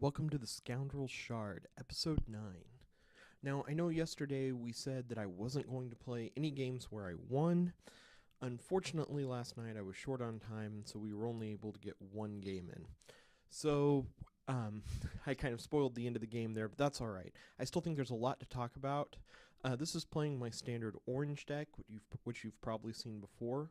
Welcome to the Scoundrel Shard, Episode 9. Now, I know yesterday we said that I wasn't going to play any games where I won. Unfortunately, last night I was short on time, so we were only able to get one game in. So, um, I kind of spoiled the end of the game there, but that's alright. I still think there's a lot to talk about. This is playing my standard orange deck, which you've probably seen before.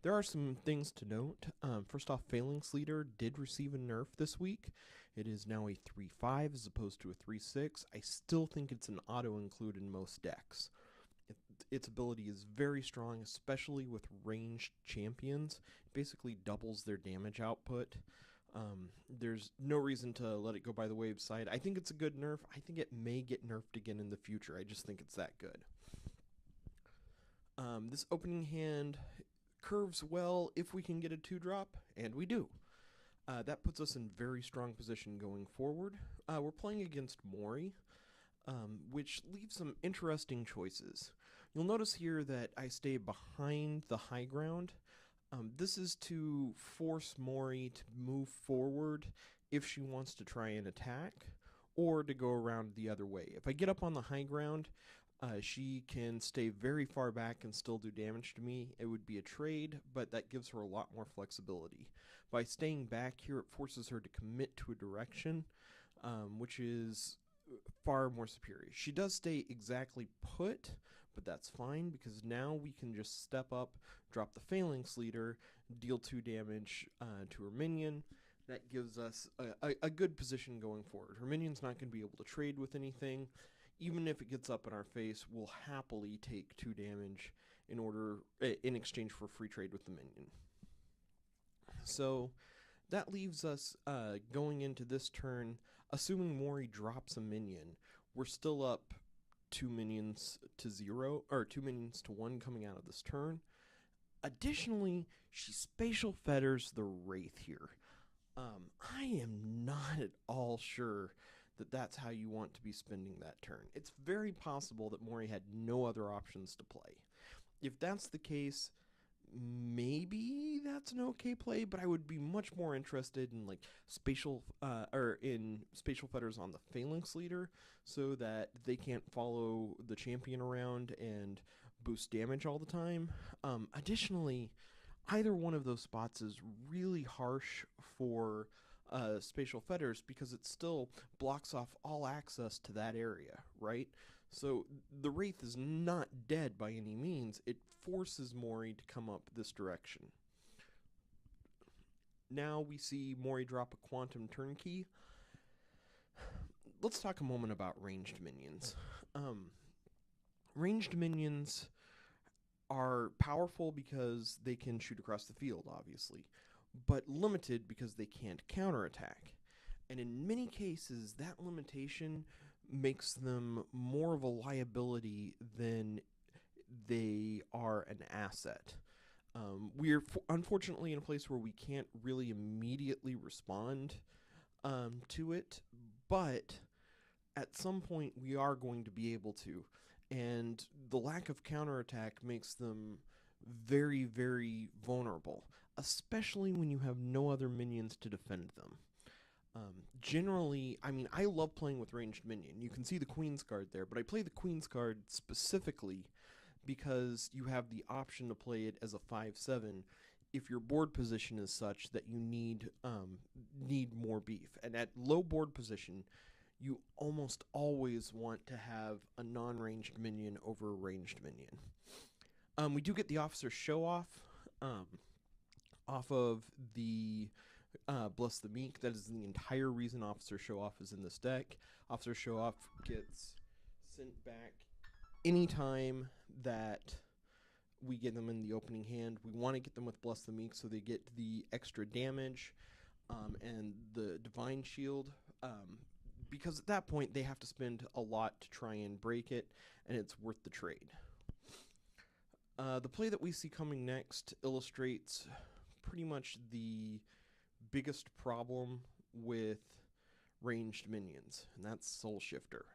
There are some things to note. First off, Phalanx Leader did receive a nerf this week. It is now a 3-5 as opposed to a 3-6. I still think it's an auto-include in most decks. Its ability is very strong, especially with ranged champions. It basically doubles their damage output. There's no reason to let it go by the wayside. I think it's a good nerf. I think it may get nerfed again in the future. I just think it's that good. This opening hand curves well if we can get a 2-drop, and we do. That puts us in very strong position going forward. We're playing against Mori, which leaves some interesting choices. You'll notice here that I stay behind the high ground. This is to force Mori to move forward if she wants to try and attack, or to go around the other way. If I get up on the high ground, she can stay very far back and still do damage to me. It would be a trade, but that gives her a lot more flexibility. By staying back here, it forces her to commit to a direction, which is far more superior. She does stay exactly put, but that's fine because now we can just step up, drop the Phalanx Leader, deal 2 damage to her minion. That gives us a good position going forward. Her minion's not going to be able to trade with anything. Even if it gets up in our face, we'll happily take 2 damage in exchange for free trade with the minion. So that leaves us going into this turn, assuming Mori drops a minion, we're still up 2 minions to 0, or 2 minions to 1 coming out of this turn. Additionally, she spatial fetters the Wraith here. I am not at all sure that that's how you want to be spending that turn. It's very possible that Mori had no other options to play. If that's the case, maybe that's an okay play, but I would be much more interested in spatial fetters on the Phalanx Leader so that they can't follow the champion around and boost damage all the time. Additionally, either one of those spots is really harsh for spatial fetters because it still blocks off all access to that area, right? So the Wraith is not dead by any means. It forces Mori to come up this direction. Now we see Mori drop a Quantum Turnkey. Let's talk a moment about ranged minions. Ranged minions are powerful because they can shoot across the field, obviously, but limited because they can't counterattack. And in many cases, that limitation makes them more of a liability than they are an asset. We're unfortunately in a place where we can't really immediately respond to it, but at some point we are going to be able to. And the lack of counterattack makes them very, very vulnerable, especially when you have no other minions to defend them. Generally, I love playing with ranged minion. You can see the Queen's Guard there, but I play the Queen's Guard specifically because you have the option to play it as a 5/7 if your board position is such that you need more beef. And at low board position, you almost always want to have a non-ranged minion over a ranged minion. We do get the Officer Show-Off off of the Bless the Meek. That is the entire reason Officer Show-Off is in this deck. Officer Show-Off gets sent back anytime that we get them in the opening hand. We want to get them with Bless the Meek so they get the extra damage and the Divine Shield. Because at that point, they have to spend a lot to try and break it, and it's worth the trade. The play that we see coming next illustrates pretty much the biggest problem with ranged minions, and that's Soul Shifter.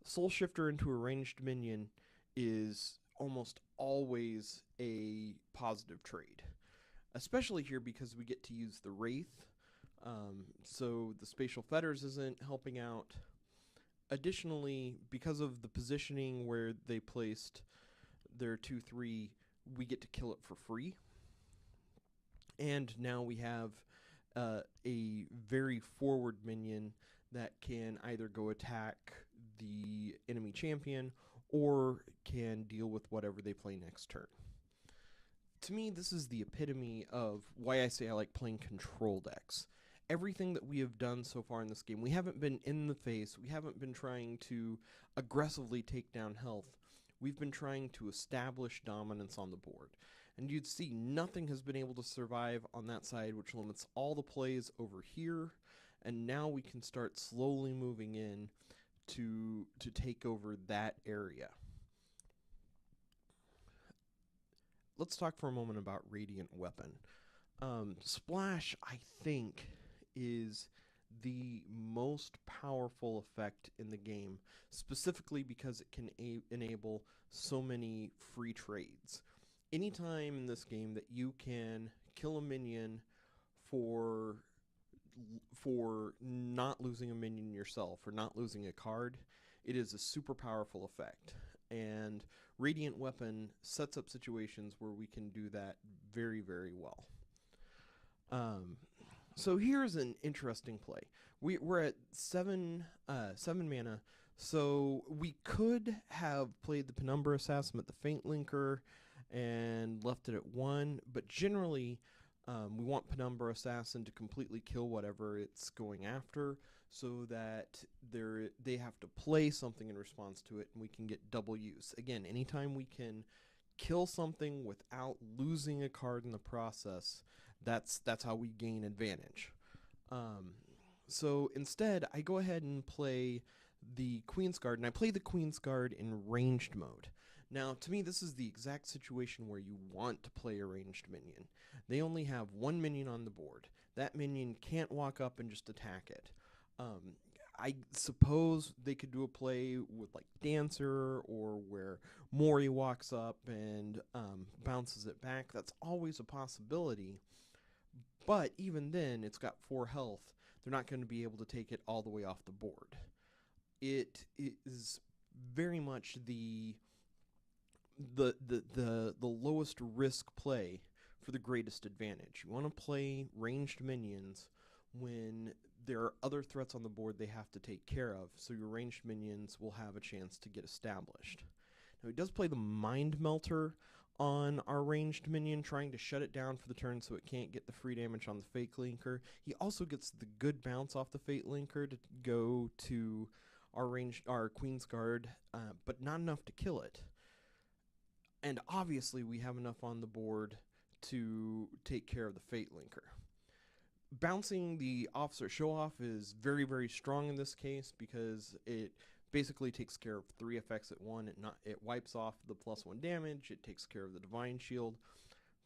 Soul Shifter into a ranged minion is almost always a positive trade, especially here because we get to use the Wraith So the spatial fetters isn't helping out. Additionally, because of the positioning where they placed their 2/3, we get to kill it for free. And now we have a very forward minion that can either go attack the enemy champion or can deal with whatever they play next turn. To me, this is the epitome of why I say I like playing control decks. Everything that we have done so far in this game, we haven't been in the face, we haven't been trying to aggressively take down health. We've been trying to establish dominance on the board. And you'd see nothing has been able to survive on that side, which limits all the plays over here. And now we can start slowly moving in to take over that area. Let's talk for a moment about Radiant Weapon. Splash, I think, is the most powerful effect in the game, specifically because it can enable so many free trades. Anytime in this game that you can kill a minion for not losing a minion yourself or not losing a card, it is a super powerful effect. And Radiant Weapon sets up situations where we can do that very, very well. So here's an interesting play. We're at 7 mana, so we could have played the Penumbra Assassin at the Faint Linker and left it at 1, but generally we want Penumbra Assassin to completely kill whatever it's going after, so that they have to play something in response to it, and we can get double use. Again, anytime we can kill something without losing a card in the process, that's how we gain advantage. So instead, I go ahead and play the Queen's Guard, and I play the Queen's Guard in ranged mode. Now, to me, this is the exact situation where you want to play a ranged minion. They only have one minion on the board. That minion can't walk up and just attack it. I suppose they could do a play with like Dancer, or where Mori walks up and bounces it back. That's always a possibility. But even then, it's got 4 health. They're not going to be able to take it all the way off the board. It is very much the lowest risk play for the greatest advantage. You want to play ranged minions when there are other threats on the board they have to take care of, so your ranged minions will have a chance to get established. Now, he does play the Mind Melter on our ranged minion, trying to shut it down for the turn so it can't get the free damage on the Fate Linker. He also gets the good bounce off the Fate Linker to go to our Queen's Guard, but not enough to kill it. And obviously we have enough on the board to take care of the Fate Linker. Bouncing the Officer Show-Off is very, very strong in this case because it basically takes care of 3 effects at 1. It wipes off the +1 damage, it takes care of the Divine Shield.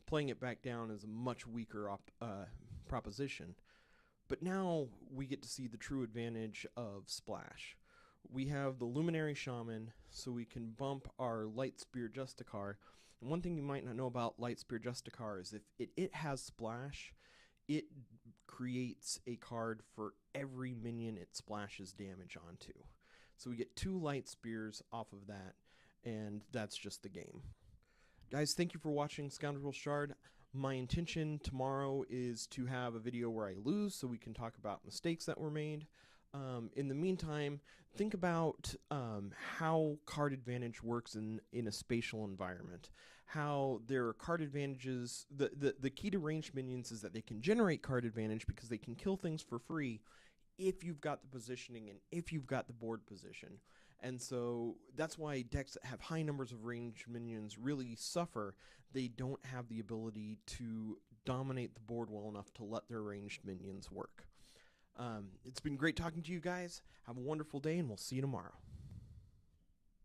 Playing it back down is a much weaker proposition. But now we get to see the true advantage of Splash. We have the Luminary Shaman, so we can bump our Light Spear Justicar. And one thing you might not know about Light Spear Justicar is if it has Splash, it creates a card for every minion it splashes damage onto. So we get 2 Light Spears off of that, and that's just the game. Guys, thank you for watching Scoundrel Shard. My intention tomorrow is to have a video where I lose so we can talk about mistakes that were made. In the meantime, think about how card advantage works in a spatial environment. How there are card advantages. The key to ranged minions is that they can generate card advantage because they can kill things for free if you've got the positioning and if you've got the board position. And so that's why decks that have high numbers of ranged minions really suffer. They don't have the ability to dominate the board well enough to let their ranged minions work. It's been great talking to you guys. Have a wonderful day, and we'll see you tomorrow.